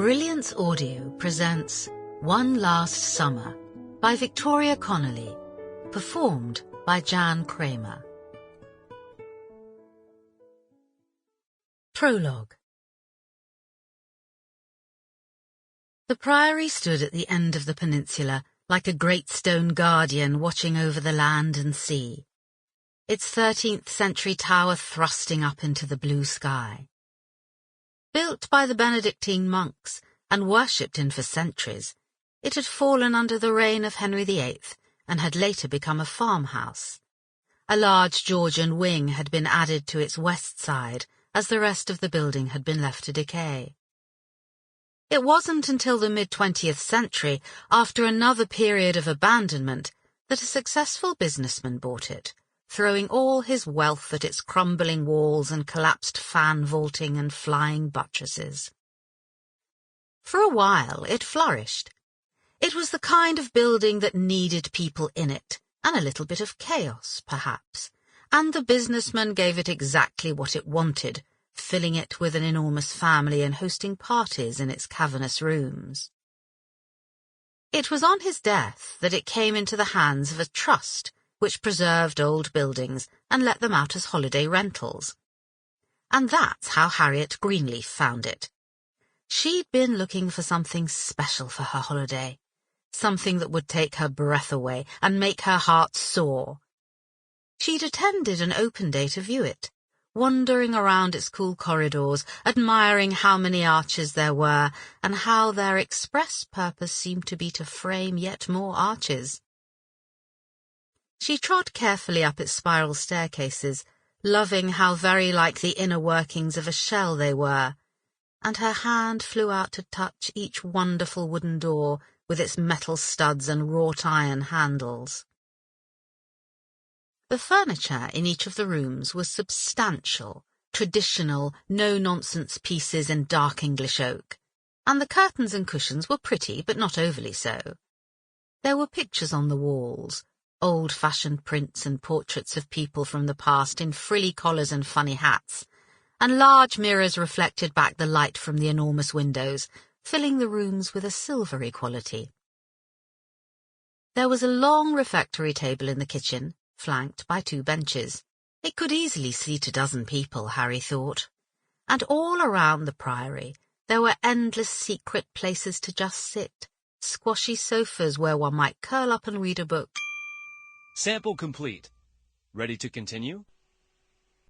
Brilliance Audio presents One Last Summer by Victoria Connelly, performed by Cramer. Prologue. The priory stood at the end of the peninsula, like a great stone guardian watching over the land and sea, its 13th century tower thrusting up into the blue sky. Built by the Benedictine monks and worshipped in for centuries, it had fallen under the reign of Henry VIII and had later become a farmhouse. A large Georgian wing had been added to its west side, as the rest of the building had been left to decay. It wasn't until the mid-20th century, after another period of abandonment, that a successful businessman bought it, throwing all his wealth at its crumbling walls and collapsed fan vaulting and flying buttresses. For a while it flourished. It was the kind of building that needed people in it, and a little bit of chaos, perhaps, and the businessman gave it exactly what it wanted, filling it with an enormous family and hosting parties in its cavernous rooms. It was on his death that it came into the hands of a trust which preserved old buildings and let them out as holiday rentals. And that's how Harriet Greenleaf found it. She'd been looking for something special for her holiday, something that would take her breath away and make her heart soar. She'd attended an open day to view it, wandering around its cool corridors, admiring how many arches there were and how their express purpose seemed to be to frame yet more arches. She trod carefully up its spiral staircases, loving how very like the inner workings of a shell they were, and her hand flew out to touch each wonderful wooden door with its metal studs and wrought iron handles. The furniture in each of the rooms was substantial, traditional, no-nonsense pieces in dark English oak, and the curtains and cushions were pretty but not overly so. There were pictures on the walls, old-fashioned prints and portraits of people from the past in frilly collars and funny hats, and large mirrors reflected back the light from the enormous windows, filling the rooms with a silvery quality. There was a long refectory table in the kitchen, flanked by 2 benches. It could easily seat a dozen people, Harry thought. And all around the priory there were endless secret places to just sit, squashy sofas where one might curl up and read a book. Sample complete. Ready to continue?